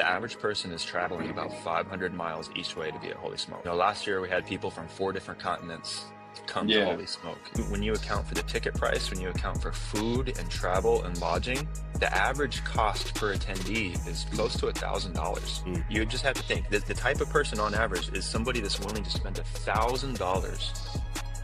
the average person is traveling about 500 miles each way to be at Holy Smoke. You know, last year we had people from 4 different continents come to Holy Smoke. When you account for the ticket price, when you account for food and travel and lodging, the average cost per attendee is close to $1,000. You just have to think that the type of person on average is somebody that's willing to spend $1,000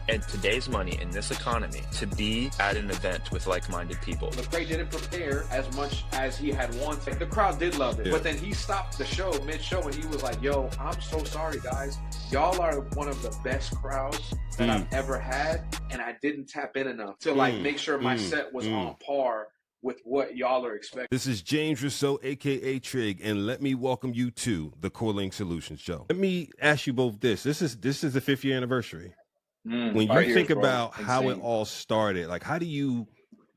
and today's money in this economy to be at an event with like-minded people. McRae didn't prepare as much as he had wanted. The crowd did love it, but then he stopped the show mid-show and he was like, yo, I'm so sorry, guys. Y'all are one of the best crowds that I've ever had, and I didn't tap in enough to make sure my set was on par with what y'all are expecting. This is James Rousseau, a.k.a. Trig, and let me welcome you to the Corelink Solutions Show. Let me ask you both this. This is the 5th year anniversary. When you think about how it all started, like how do you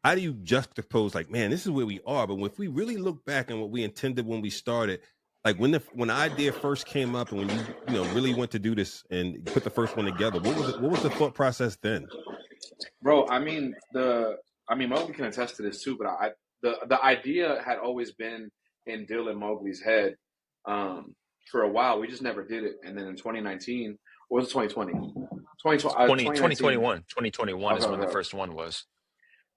juxtapose, like, man, this is where we are, but if we really look back and what we intended when we started, like when the idea first came up and when you really went to do this and put the first one together, what was the thought process then? Bro, Mogli can attest to this too, but the idea had always been in Dill and Mowgli's head for a while. We just never did it, and then in 2019, or was it 2020? 2021 is when the first one was.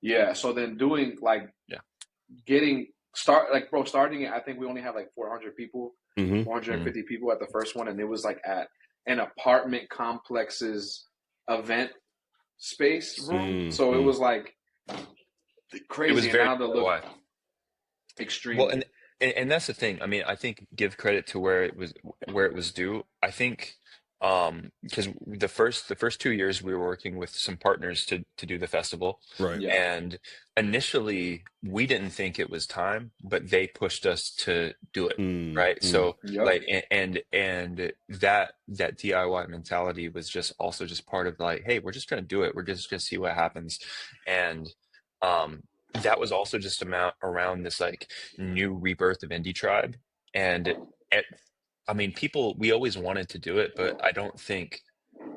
Yeah, so then doing starting it, I think we only had like 400 people, 450 people at the first one, and it was like at an apartment complex's event space room. So it was like crazy. It was very now to look extreme. Well, and that's the thing. I mean, I think give credit to where it was due. I think because the first 2 years we were working with some partners to do the festival, right? And initially we didn't think it was time, but they pushed us to do it, right? So like and that DIY mentality was just also just part of like, hey, we're just gonna do it. We're just gonna see what happens, and that was also just around this like new rebirth of Indie Tribe, and I mean, we always wanted to do it, but I don't think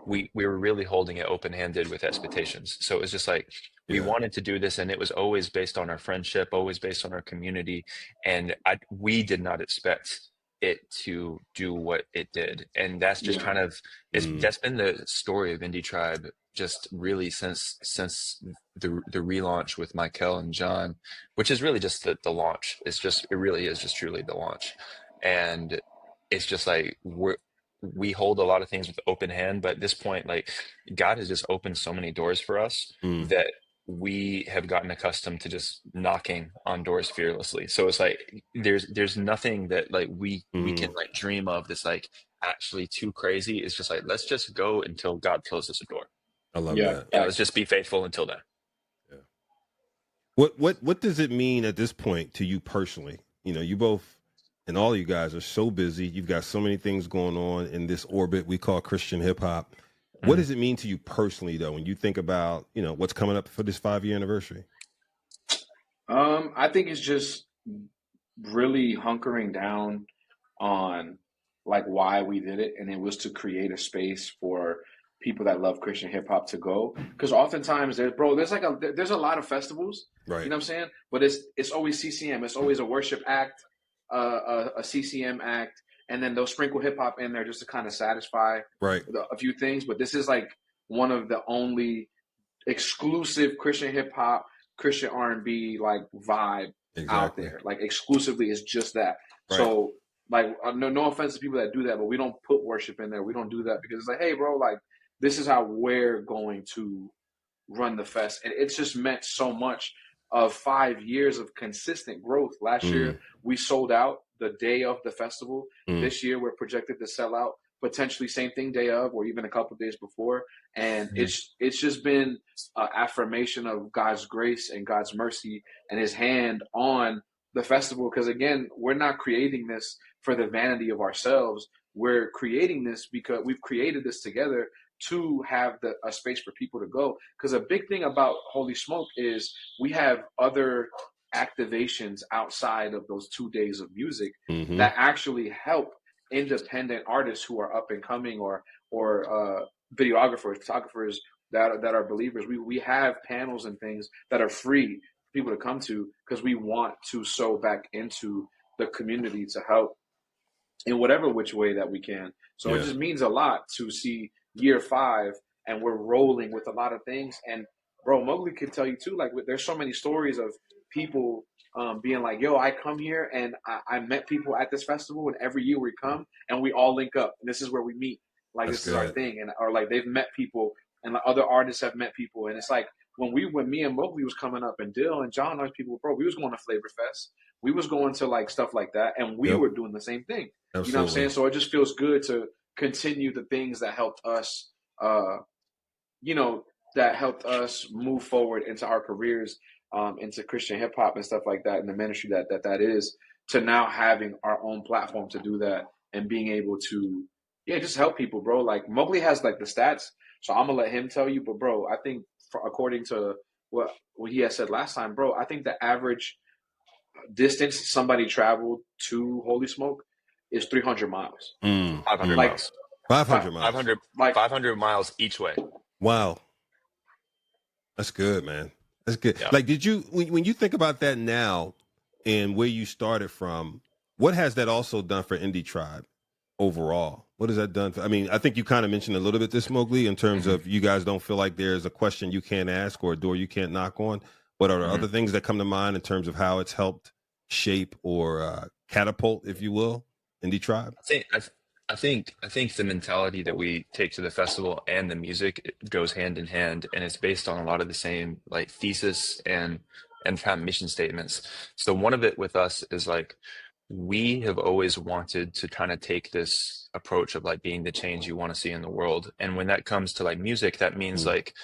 we were really holding it open-handed with expectations. So it was just like, we wanted to do this, and it was always based on our friendship, always based on our community. And we did not expect it to do what it did. And that's just kind of, that's been the story of Indie Tribe just really since the relaunch with Mykael and John, which is really just the launch. It really is just truly the launch. And it's just like we hold a lot of things with open hand, but at this point, like, God has just opened so many doors for us that we have gotten accustomed to just knocking on doors fearlessly. So it's like there's nothing that like we can like dream of that's like actually too crazy. It's just like, let's just go until God closes a door. I love that. Yeah, let's just be faithful until then. Yeah. What does it mean at this point to you personally? You know, you both and all you guys are so busy. You've got so many things going on in this orbit we call Christian hip hop. What does it mean to you personally, though, when you think about, what's coming up for this 5-year anniversary? I think it's just really hunkering down on like why we did it, and it was to create a space for people that love Christian hip hop to go. Because oftentimes there's a lot of festivals, right? You know what I'm saying? But it's always CCM. It's always a worship act, a CCM act, and then they'll sprinkle hip hop in there just to kind of satisfy a few things. But this is like one of the only exclusive Christian hip hop, Christian R&B like vibe out there. Like exclusively, it's just that. Right. So like, no offense to people that do that, but we don't put worship in there. We don't do that because it's like, hey, bro, like this is how we're going to run the fest, and it's just meant so much of 5 years of consistent growth. Last year, we sold out the day of the festival. This year, we're projected to sell out potentially same thing day of, or even a couple of days before. And it's just been an affirmation of God's grace and God's mercy and his hand on the festival. Because again, we're not creating this for the vanity of ourselves. We're creating this because we've created this together to have a space for people to go. Because a big thing about Holy Smoke is we have other activations outside of those 2 days of music that actually help independent artists who are up and coming, or videographers, photographers that are believers. We have panels and things that are free for people to come to because we want to sow back into the community to help in whatever which way that we can. So it just means a lot to see year 5 and we're rolling with a lot of things. And bro, Mowgli could tell you too, like there's so many stories of people being like, yo, I come here and I met people at this festival, and every year we come and we all link up and this is where we meet. Like this is our thing. And or like they've met people and like other artists have met people. And it's like when me and Mowgli was coming up and Dill and John, those people, bro, we was going to Flavor Fest. We was going to like stuff like that. And we were doing the same thing. Absolutely. You know what I'm saying? So it just feels good to continue the things that helped us, that helped us move forward into our careers, into Christian hip hop and stuff like that, and the ministry that is, to now having our own platform to do that and being able to, just help people, bro. Like Mowgli has like the stats, so I'm gonna let him tell you. But bro, I think according to what he had said last time, bro, I think the average distance somebody traveled to Holy Smoke is 300 miles. 500 miles. 500 miles. 500 miles each way. Wow. That's good, man. That's good. Yeah. Like, did you, when you think about that now and where you started from, what has that also done for Indie Tribe overall? What has that done for, I mean, I think you kind of mentioned a little bit this, Mowgli, in terms of you guys don't feel like there's a question you can't ask or a door you can't knock on. What are there other things that come to mind in terms of how it's helped shape or catapult, if you will, Indie Tribe? I think the mentality that we take to the festival and the music goes hand in hand, and it's based on a lot of the same like thesis and kind of mission statements. So one of it with us is like, we have always wanted to kind of take this approach of like being the change you want to see in the world. And when that comes to like music, that means like,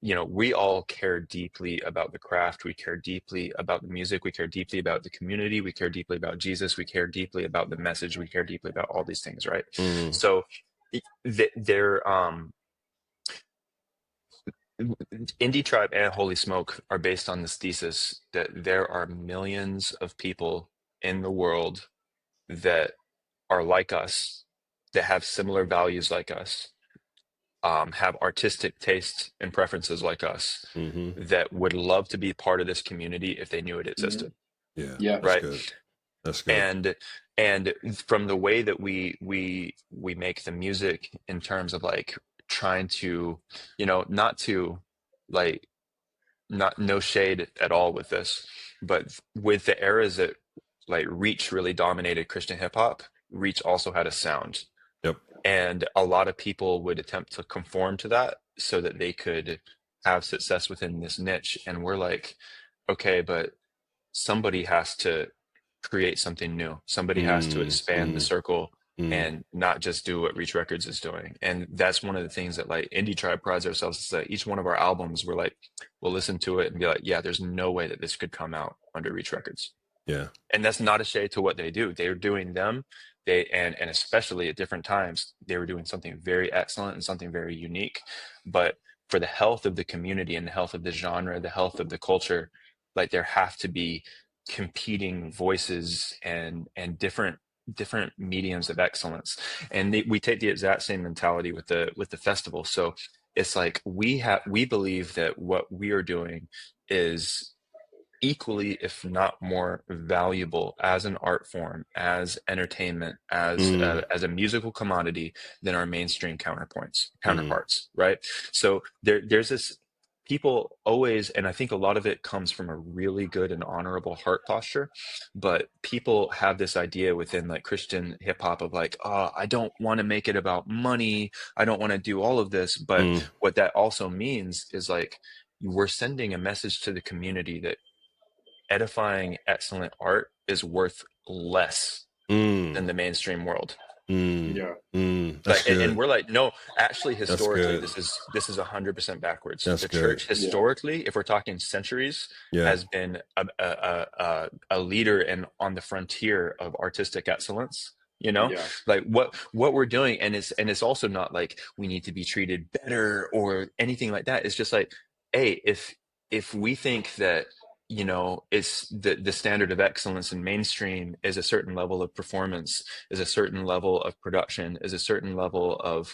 we all care deeply about the craft. We care deeply about the music. We care deeply about the community. We care deeply about Jesus. We care deeply about the message. We care deeply about all these things, right? So they're Indie Tribe and Holy Smoke are based on this thesis that there are millions of people in the world that are like us, that have similar values like us, have artistic tastes and preferences like us, that would love to be part of this community if they knew it existed. Yeah. Right. That's good. And from the way that we make the music in terms of like trying to, not no shade at all with this, but with the eras that like Reach really dominated Christian hip hop, Reach also had a sound. Yep. And a lot of people would attempt to conform to that so that they could have success within this niche. And we're like, okay, but somebody has to create something new. Somebody has to expand the circle and not just do what Reach Records is doing. And that's one of the things that like Indie Tribe prides ourselves, is that each one of our albums, we're like, we'll listen to it and be like, yeah, there's no way that this could come out under Reach Records. Yeah. And that's not a shade to what they do. They're doing them. And especially at different times, they were doing something very excellent and something very unique. But for the health of the community and the health of the genre, the health of the culture, like there have to be competing voices and different mediums of excellence. And we take the exact same mentality with the festival. So it's like we believe that what we are doing is equally, if not more valuable as an art form, as entertainment, as a musical commodity than our mainstream counterparts, right? So there's this, people always, and I think a lot of it comes from a really good and honorable heart posture, but people have this idea within like Christian hip hop of like, oh, I don't want to make it about money. I don't want to do all of this. But what that also means is like, we're sending a message to the community that edifying, excellent art is worth less than the mainstream world. And we're like, no, actually, historically, this is 100% backwards. The church historically, if we're talking centuries, has been a leader and on the frontier of artistic excellence. Like what we're doing, and it's also not like we need to be treated better or anything like that. It's just like, hey, if we think that it's the standard of excellence in mainstream is a certain level of performance, is a certain level of production, is a certain level of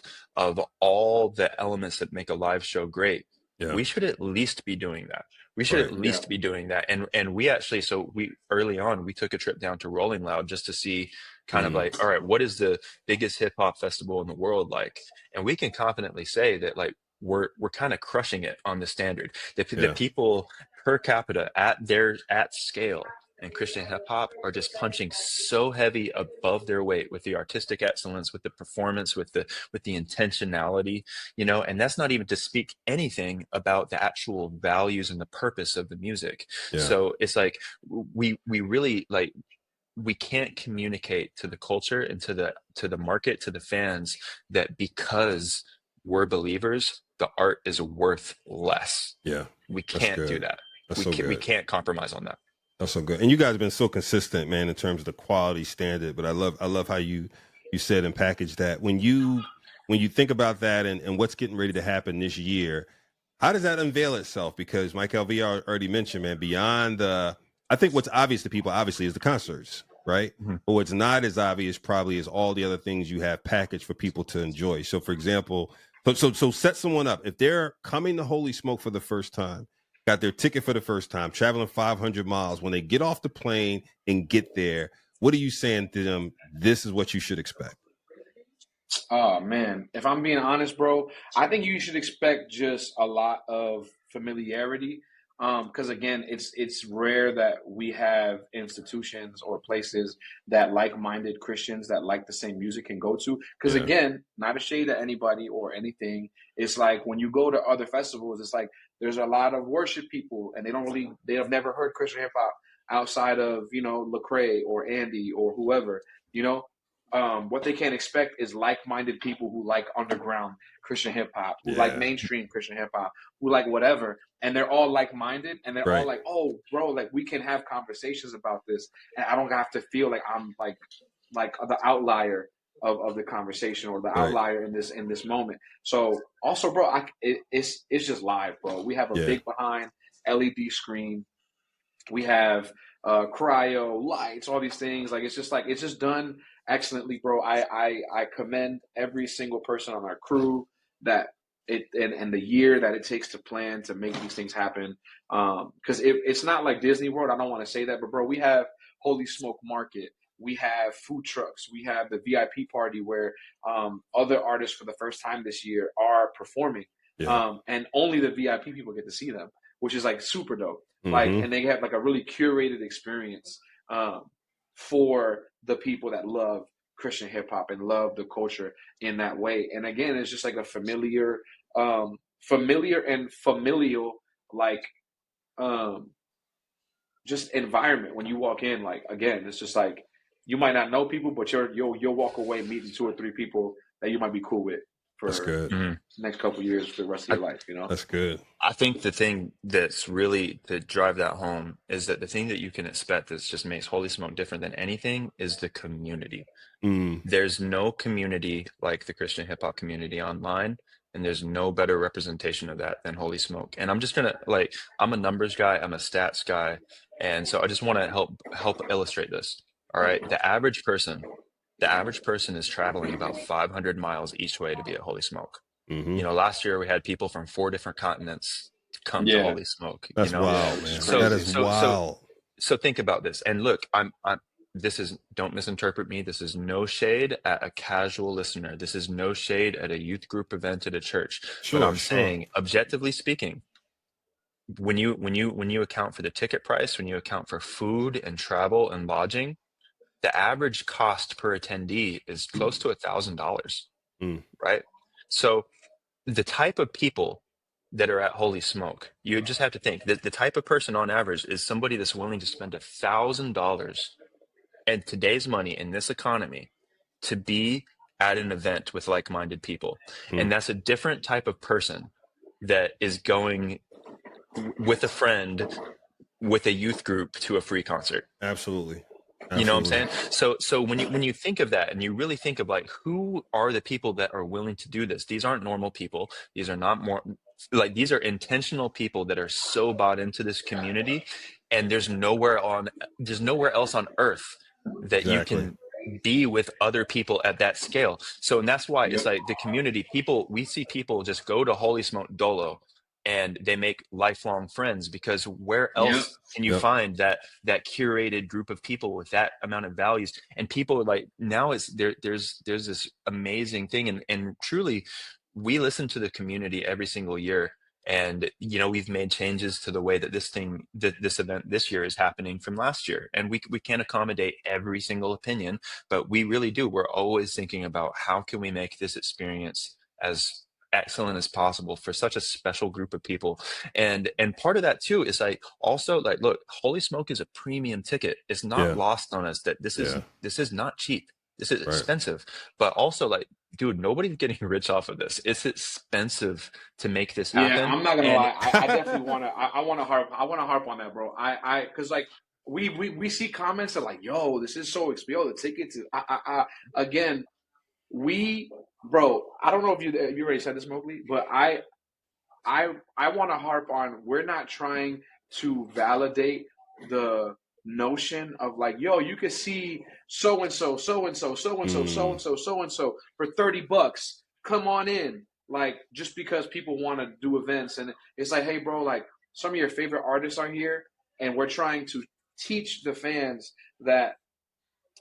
all the elements that make a live show great, we should at least be doing that. We should at least be doing that. And we actually, so we early on, we took a trip down to Rolling Loud just to see kind of like, all right, what is the biggest hip hop festival in the world like? And we can confidently say that like we're kind of crushing it on the standard. The people per capita at scale and Christian hip hop are just punching so heavy above their weight with the artistic excellence, with the performance, with the intentionality, you know, and that's not even to speak anything about the actual values and the purpose of the music. So it's like we really like, we can't communicate to the culture and to the market, to the fans, that because we're believers, the art is worth less. We can't do that. We can't compromise on that. That's so good. And you guys have been so consistent, man, in terms of the quality standard. But I love how you said and packaged that. When you think about that and what's getting ready to happen this year, how does that unveil itself? Because Mykael V already mentioned, man, beyond I think what's obvious to people obviously is the concerts, right? But what's not as obvious probably is all the other things you have packaged for people to enjoy. So for example, so set someone up. If they're coming to Holy Smoke for the first time, got their ticket for the first time, traveling 500 miles, when they get off the plane and get there, what are you saying to them? This is what you should expect. Oh man, if I'm being honest, bro, I think you should expect just a lot of familiarity. Because again, it's rare that we have institutions or places that like-minded Christians that like the same music can go to. Because again, not a shade at anybody or anything. It's like when you go to other festivals, it's like there's a lot of worship people, and they have never heard Christian hip hop outside of, you know, Lecrae or Andy or whoever, you know. What they can't expect is like-minded people who like underground Christian hip hop, who like mainstream Christian hip hop, who like whatever, and they're all like-minded, and they're all like, "Oh, bro, like we can have conversations about this, and I don't have to feel like I'm like the outlier of the conversation or the outlier in this moment." So also, bro, it's just live, bro. We have a big behind LED screen. We have cryo lights, all these things. Like it's just done excellently, bro. I commend every single person on our crew that and the year that it takes to plan to make these things happen. Because it's not like Disney World. I don't want to say that, but bro, we have Holy Smoke Market. We have food trucks. We have the VIP party where other artists for the first time this year are performing. And only the VIP people get to see them, which is like super dope. Like, and they have like a really curated experience for the people that love Christian hip hop and love the culture in that way. And again, it's just like a familiar and familial, like, just environment when you walk in. Like, again, it's just like you might not know people, but you'll walk away meeting 2 or 3 people that you might be cool with for that's good. The next couple of years for the rest of your life, you know? That's good. I think the thing that's really to drive that home is that the thing that you can expect that just makes Holy Smoke different than anything is the community. There's no community like the Christian hip hop community online, and there's no better representation of that than Holy Smoke. And I'm just gonna I'm a numbers guy, I'm a stats guy, and so I just want to help illustrate this. All right, the average person is traveling about 500 miles each way to be at Holy Smoke. You know, last year we had people from 4 different continents come to Holy Smoke. That's you know? wild, man. That is wild. So think about this. And look, don't misinterpret me. This is no shade at a casual listener. This is no shade at a youth group event at a church. But I'm saying, objectively speaking, when you account for the ticket price, when you account for food and travel and lodging, the average cost per attendee is close to $1,000, right? So the type of people that are at Holy Smoke, you just have to think that the type of person on average is somebody that's willing to spend $1,000 and today's money in this economy to be at an event with like-minded people. And that's a different type of person that is going with a friend with a youth group to a free concert. Absolutely. You know what I'm saying? So when you think of that and you really think of like, who are the people that are willing to do this? These aren't normal people. These are not more like, these are intentional people that are so bought into this community, and there's nowhere else on earth that you can be with other people at that scale. So, and that's why it's like the community people, we see people just go to Holy Smoke dolo and they make lifelong friends, because where else can you find that curated group of people with that amount of values? And people are like, now it's there's this amazing thing, and truly, we listen to the community every single year. And we've made changes to the way that this event this year is happening from last year, and we can't accommodate every single opinion, but we really do. We're always thinking about how can we make this experience as excellent as possible for such a special group of people. And part of that too is like, also, like, look, Holy Smoke is a premium ticket. It's not lost on us that this is not cheap. This is expensive. But also, like, dude, nobody's getting rich off of this. It's expensive to make this happen. Yeah, I'm not gonna lie. I definitely want to harp on that, bro. Because like we see comments that like, yo, this is so expensive. Yo, the tickets. Again, bro. I don't know if you already said this, Mowgli, but I want to harp on. We're not trying to validate the notion of like, yo, you could see so and so for $30. Come on in. Like, just because people want to do events, and it's like, hey, bro, like, some of your favorite artists are here, and we're trying to teach the fans that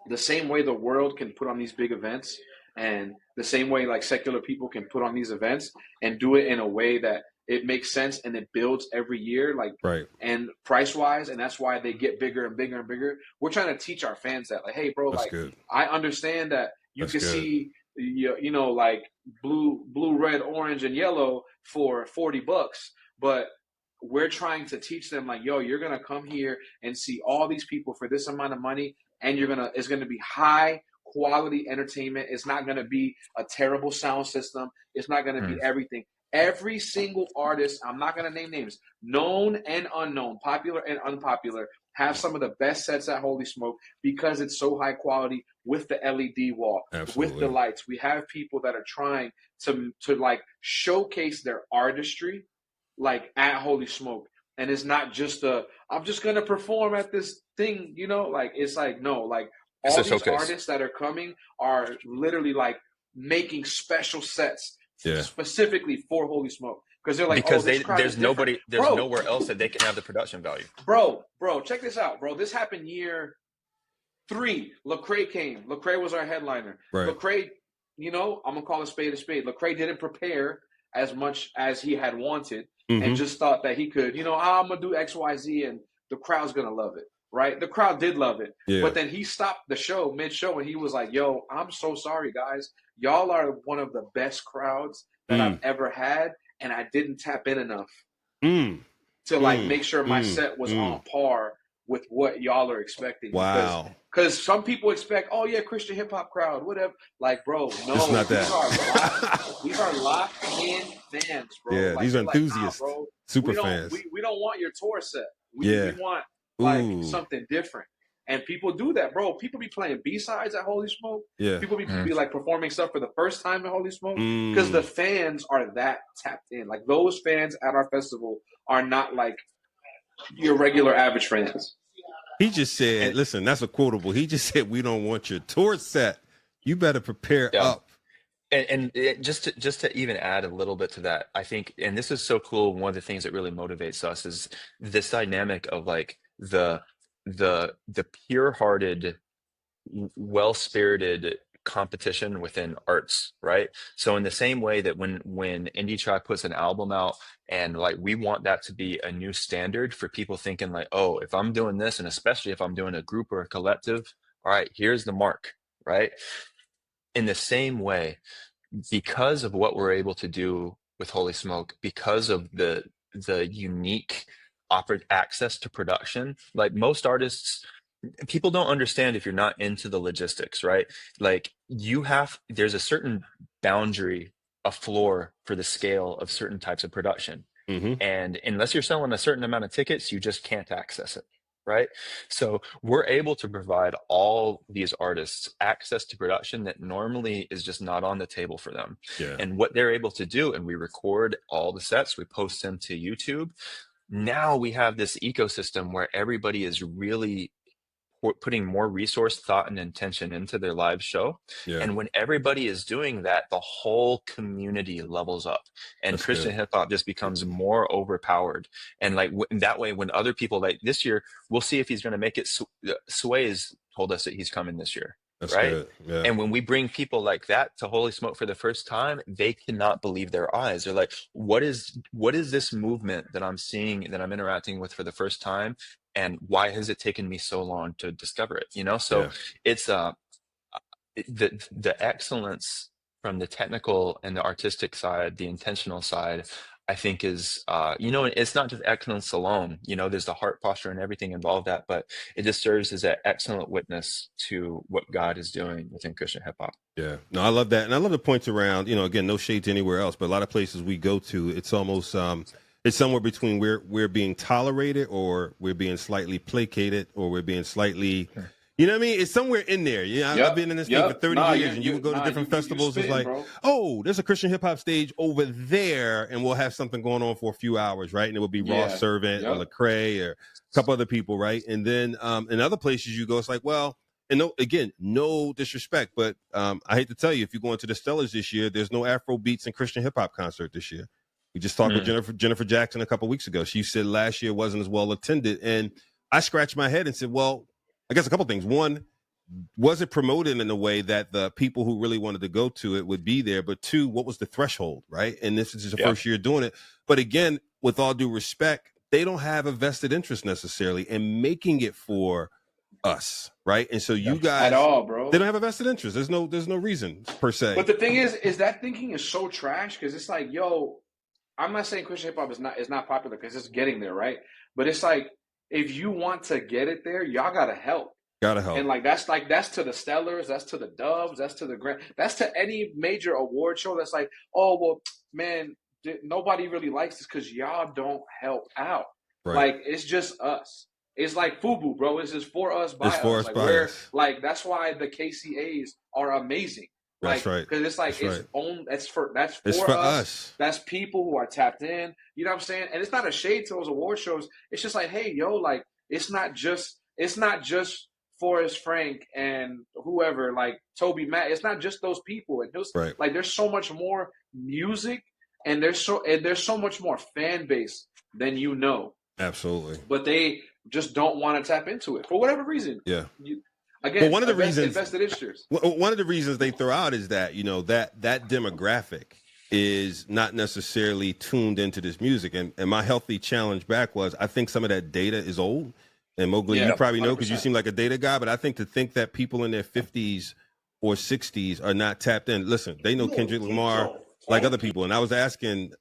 the same way the world can put on these big events, and the same way like secular people can put on these events and do it in a way that it makes sense and it builds every year, like, and price wise, and that's why they get bigger and bigger and bigger. We're trying to teach our fans that, like, hey, bro, that's like, good. I understand that you can see, like blue, red, orange, and yellow for $40, but we're trying to teach them, like, yo, you're gonna come here and see all these people for this amount of money, and it's gonna be high quality entertainment. It's not gonna be a terrible sound system. It's not gonna be everything. Every single artist, I'm not going to name names, known and unknown, popular and unpopular, have some of the best sets at Holy Smoke because it's so high quality with the LED wall, with the lights. We have people that are trying to like showcase their artistry, like, at Holy Smoke. And it's not just I'm just going to perform at this thing, like, it's like, no, like, all these artists that are coming are literally like making special sets specifically for Holy Smoke, because they're like, because there's nowhere else that they can have the production value. Bro, check this out, bro. This happened year 3. Lecrae came. Lecrae was our headliner. Lecrae, I'm gonna call a spade a spade. Lecrae didn't prepare as much as he had wanted, and just thought that he could, I'm gonna do X, Y, Z, and the crowd's gonna love it. Right? The crowd did love it. But then he stopped the show mid-show, and he was like, yo, I'm so sorry, guys. Y'all are one of the best crowds that I've ever had, and I didn't tap in enough to like make sure my set was on par with what y'all are expecting. Wow. Because some people expect, oh yeah, Christian hip hop crowd, whatever. Like, bro, no, it's not that. These are locked in fans, bro. Yeah, like, these are enthusiasts, like, bro, super fans. We don't want your tour set. We want like something different. And people do that, bro. People be playing B-sides at Holy Smoke. Yeah. People be like performing stuff for the first time at Holy Smoke because the fans are that tapped in. Like, those fans at our festival are not like your regular average fans. He just said, listen, that's a quotable. He just said, we don't want your tour set. You better prepare up. And just to even add a little bit to that, I think, and this is so cool, one of the things that really motivates us is this dynamic of like the pure-hearted, well-spirited competition within arts, right? So in the same way that when Indie Tribe puts an album out, and like, we want that to be a new standard for people thinking like, oh, if I'm doing this, and especially if I'm doing a group or a collective, all right, here's the mark, right? In the same way, because of what we're able to do with Holy Smoke, because of the unique access to production, like, most artists, people don't understand if you're not into the logistics, right? Like, there's a certain boundary, a floor for the scale of certain types of production. And unless you're selling a certain amount of tickets, you just can't access it, right? So we're able to provide all these artists access to production that normally is just not on the table for them. And what they're able to do, and we record all the sets, we post them to YouTube. Now we have this ecosystem where everybody is really putting more resource, thought, and intention into their live show. And when everybody is doing that, the whole community levels up, and Christian hip hop just becomes more overpowered. And like that way, when other people, like this year, we'll see if he's going to make it. Sway's told us that he's coming this year. That's right. Good. Yeah. And when we bring people like that to Holy Smoke for the first time, they cannot believe their eyes. They're like, what is this movement that I'm seeing, that I'm interacting with for the first time? And why has it taken me so long to discover it? You know, so it's the excellence from the technical and the artistic side, the intentional side, I think is, it's not just excellence alone. There's the heart posture and everything involved that, but it just serves as an excellent witness to what God is doing within Christian hip hop. Yeah, no, I love that. And I love the points around, again, no shade to anywhere else, but a lot of places we go to, it's almost, it's somewhere between we're being tolerated, or we're being slightly placated, or we're being slightly, you know what I mean? It's somewhere in there. I've been in this thing for 30 years, and you would go to different festivals. It's like, oh, there's a Christian hip hop stage over there, and we'll have something going on for a few hours, right? And it would be Ross Servant or Lecrae or a couple other people, right? And then in other places you go, it's like, well, and no disrespect, but I hate to tell you, if you go into the Stellars this year, there's no Afro Beats and Christian hip hop concert this year. We just talked with Jennifer Jackson a couple weeks ago. She said last year wasn't as well attended, and I scratched my head and said, well, I guess a couple things. One, was it promoted in a way that the people who really wanted to go to it would be there? But two, what was the threshold, right? And this is the first year doing it. But again, with all due respect, they don't have a vested interest necessarily in making it for us, right? And so you guys at all, bro, they don't have a vested interest. There's no reason per se. But the thing is that thinking is so trash, because it's like, yo, I'm not saying Christian hip hop is not popular, because it's getting there, right? But it's like, if you want to get it there, y'all gotta help. And that's to the Stellars, that's to the Doves, that's to the Grand, that's to any major award show. That's like, oh well, man, nobody really likes this because y'all don't help out. Right. Like, it's just us. It's like FUBU, bro. It's just for us, by us. Like, that's why the KCAs are amazing. That's right. Because it's like that's for us. That's people who are tapped in. You know what I'm saying? And it's not a shade to those award shows. It's just like, hey, yo, like, it's not just Forrest Frank and whoever, like Toby Matt. It's not just those people. And like, there's so much more music, and there's so much more fan base than you know. Absolutely. But they just don't want to tap into it for whatever reason. Yeah. Again, one of the reasons One of the reasons they throw out is that that demographic is not necessarily tuned into this music. And my healthy challenge back was, I think some of that data is old. And Mogli, you probably know, because you seem like a data guy. But I think to think that people in their 50s or 60s are not tapped in. Listen, they know Kendrick Lamar like other people. And I was asking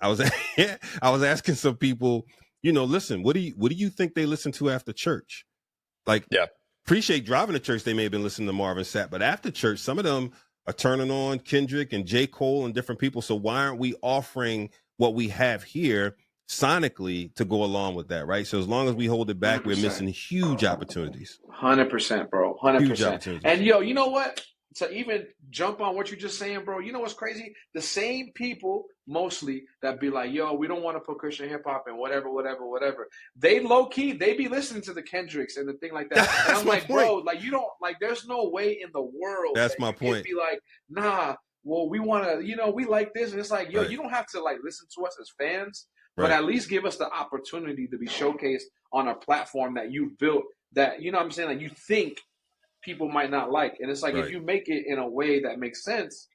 some people, listen, what do you think they listen to after church? Like, appreciate driving to church, they may have been listening to Marvin Sapp, but after church, some of them are turning on Kendrick and J. Cole and different people. So why aren't we offering what we have here sonically to go along with that, right? So as long as we hold it back, 100%. We're missing huge opportunities. 100%, bro. 100%. Huge opportunities. And yo, you know what? To even jump on what you're just saying, bro, you know what's crazy? The same people mostly that be like, yo, we don't want to put Christian hip hop and whatever. They low key, they be listening to the Kendricks and the thing like that. And I'm like, bro, like, you don't, like, there's no way in the world. That's my point. Be like, nah, well, we want to, we like this. And it's like, yo, you don't have to like listen to us as fans, but at least give us the opportunity to be showcased on a platform that you've built that, you know what I'm saying? Like, you think people might not like. And it's like, if you make it in a way that makes sense,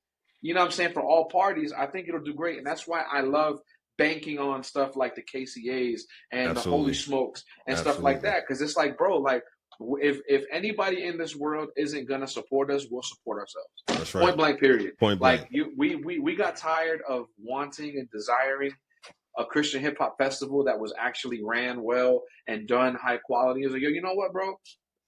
you know what I'm saying, for all parties, I think it'll do great. And that's why I love banking on stuff like the KCAs and the Holy Smokes and stuff like that. Because it's like, bro, like, if anybody in this world isn't going to support us, we'll support ourselves. That's right. Point blank, period. Point blank. Like, we got tired of wanting and desiring a Christian hip hop festival that was actually ran well and done high quality. It's like, yo, you know what, bro?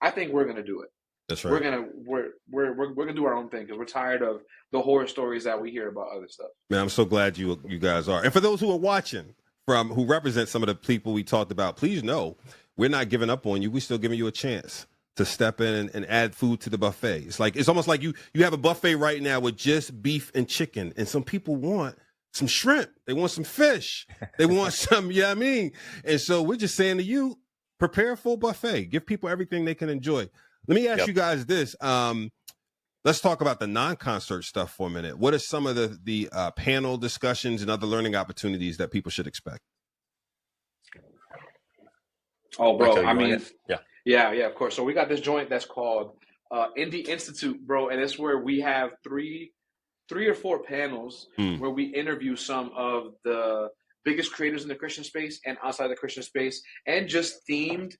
I think we're going to do it. That's right. We're gonna do our own thing, because we're tired of the horror stories that we hear about other stuff. Man, I'm so glad you guys are. And for those who are watching, who represent some of the people we talked about, please know we're not giving up on you. We're still giving you a chance to step in and add food to the buffet. It's almost like you have a buffet right now with just beef and chicken, and some people want some shrimp, they want some fish, they want some, you know what I mean? And so we're just saying to you, prepare a full buffet, give people everything they can enjoy. Let me ask you guys this. Let's talk about the non-concert stuff for a minute. What are some of the panel discussions and other learning opportunities that people should expect? Oh, bro, Mykael, I mean, yeah, of course. So we got this joint that's called Indie Institute, bro, and it's where we have three or four panels where we interview some of the biggest creators in the Christian space and outside the Christian space, and just themed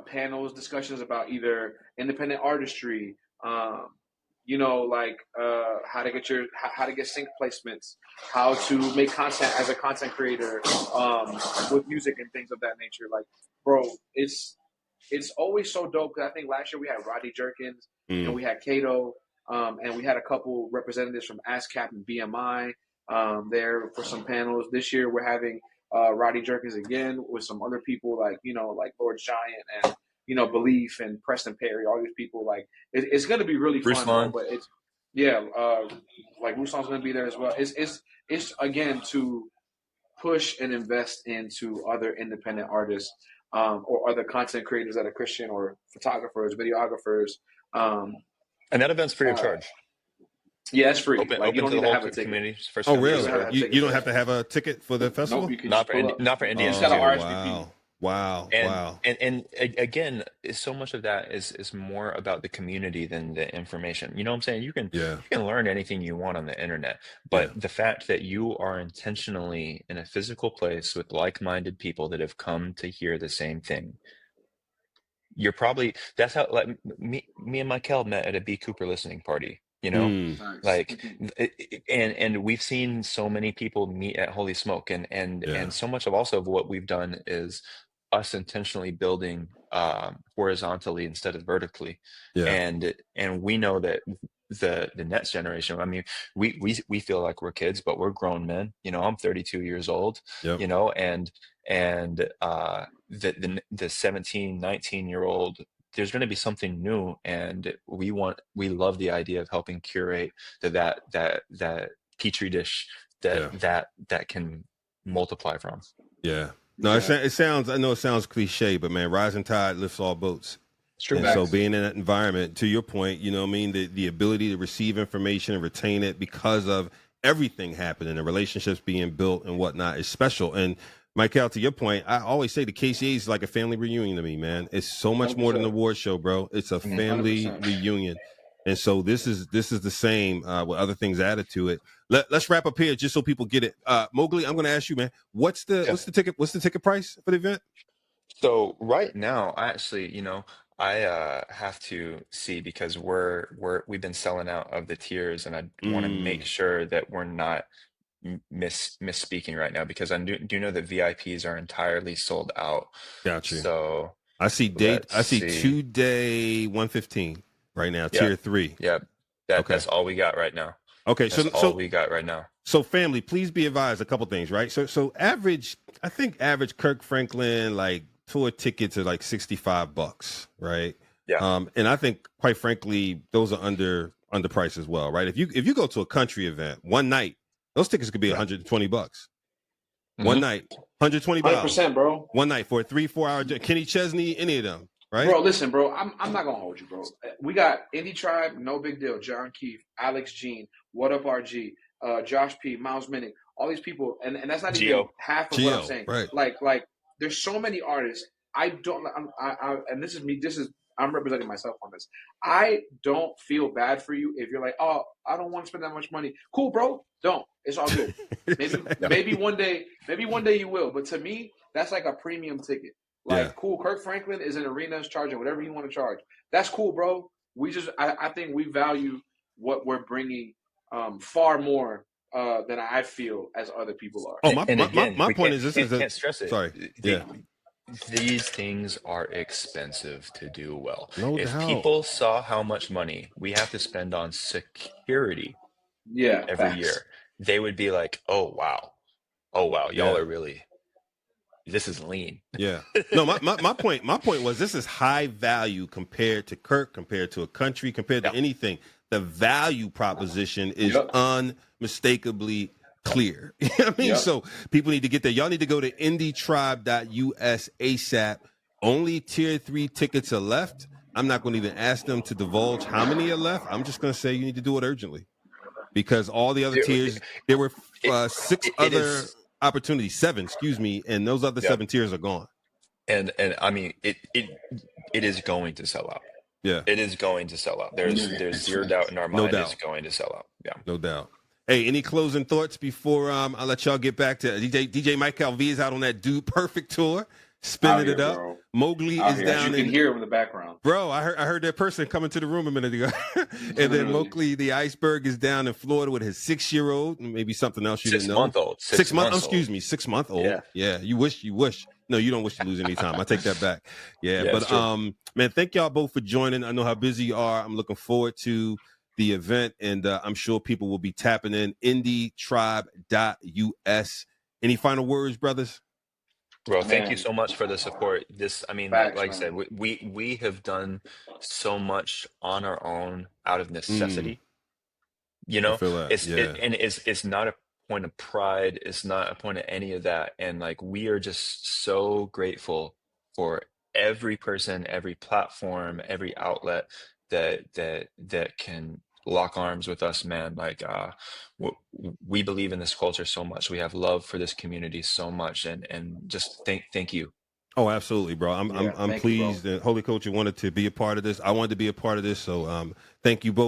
panels, discussions about either independent artistry, you know, like how to get sync placements, how to make content as a content creator with music and things of that nature. Like, bro, it's always so dope. Cause I think last year we had Roddy Jerkins and we had Kato, and we had a couple representatives from ASCAP and BMI there for some panels. This year we're having Roddy Jerkins again with some other people like, you know, like Lord Giant and, you know, Belief and Preston Perry, all these people. Like, it's going to be really fun, bro, but it's, like Ruslan's going to be there as well. It's again to push and invest into other independent artists or other content creators that are Christian, or photographers, videographers. And that event's free of charge. Yeah, it's free. Open you don't to need the to whole have a ticket. community. Oh, really? You don't have to have a ticket for the festival? Nope, you can not for Indians. You just got to RSVP. Wow. And again, so much of that is more about the community than the information. You know what I'm saying? You can learn anything you want on the internet, but the fact that you are intentionally in a physical place with like-minded people that have come to hear the same thing. That's how, like, me and Mykael met at a B. Cooper listening party. You know, like, and we've seen so many people meet at Holy Smoke, and so much of what we've done is us intentionally building horizontally instead of vertically. And we know that the next generation, I mean, we feel like we're kids, but we're grown men. You know, I'm 32 years old, you know, and the 17, 19-year-old, there's going to be something new, and we love the idea of helping curate that petri dish that can multiply from. No, it sounds, I know it sounds cliche, but man, rising tide lifts all boats. It's true. And so being in that environment, to your point, you know what I mean, the ability to receive information and retain it because of everything happening, the relationships being built and whatnot is special. And Mykael, to your point, I always say the KCA is like a family reunion to me, man. It's so much 100%. More than an award show, bro. It's a family 100%. Reunion. And so this is the same with other things added to it. Let's wrap up here just so people get it. Mogli, I'm going to ask you, man, what's the ticket price for the event? So right now, actually, you know, I have to see, because we've been selling out of the tiers, and I want to make sure that we're not misspeaking right now, because I do know that VIPs are entirely sold out. Got you. So I see 2-day 115 right now, tier 3. Yep. That's all we got right now. Okay, that's all we got right now. So family, please be advised a couple things, right? So average Kirk Franklin like tour tickets are like $65, right? Yeah. And I think, quite frankly, those are underpriced as well, right? If you go to a country event one night, those tickets could be $120. One night, $120. 100%, bro. One night for a 3-4 hour. Kenny Chesney, any of them, right? Bro, listen, bro. I'm not gonna hold you, bro. We got Indie Tribe, No Big Deal, John Keefe, Alex Jean, What Up RG, Josh P, Miles Minnick, all these people, and that's not even half of what I'm saying. Right. Like there's so many artists. And this is me. I'm representing myself on this. I don't feel bad for you if you're like, oh, I don't want to spend that much money. Cool, bro. Don't. It's all good. Maybe one day you will. But to me, that's like a premium ticket. Like, cool. Kirk Franklin is in arenas charging whatever you want to charge. That's cool, bro. I think we value what we're bringing far more than I feel as other people are. Oh, my point is, can't stress it. Sorry. These things are expensive to do well. No if doubt. People saw how much money we have to spend on security every year, they would be like, oh wow, y'all are really, this is lean. No, my point was, this is high value compared to Kirk, compared to a country, compared to anything. The value proposition is unmistakably clear. You know what I mean? So people need to get there. Y'all need to go to indietribe.us ASAP. only tier 3 tickets are left. I'm not going to even ask them to divulge how many are left. I'm just going to say you need to do it urgently, because all the other tiers, there were 6 other opportunities, 7, excuse me, and those other 7 tiers are gone. And I mean, it is going to sell out. Yeah, it is going to sell out. There's zero doubt in our mind. It's going to sell out. Yeah, no doubt. Hey, any closing thoughts before I'll let y'all get back to DJ Mykael V is out on that Dude Perfect tour, spinning it up. Bro. Mogli is down. You can hear him in the background. Bro, I heard that person coming to the room a minute ago. And then Mogli, the Iceberg, is down in Florida with his 6-year-old, maybe something else you didn't know. 6-month-old. 6 months. Excuse me, 6-month-old. Yeah. You wish. No, you don't wish to lose any time. I take that back. Yeah, but man, thank y'all both for joining. I know how busy you are. I'm looking forward to the event, and I'm sure people will be tapping in. indietribe.us. Any final words, brothers? Bro, thank you so much for the support. This, I mean, like I said, we have done so much on our own out of necessity. You know, it's not a point of pride. It's not a point of any of that. And like, we are just so grateful for every person, every platform, every outlet that can lock arms with us, man. Like, we believe in this culture so much. We have love for this community so much, and just thank you. Oh, absolutely, bro. I'm pleased that Holy Culture wanted to be a part of this. I wanted to be a part of this. So thank you both.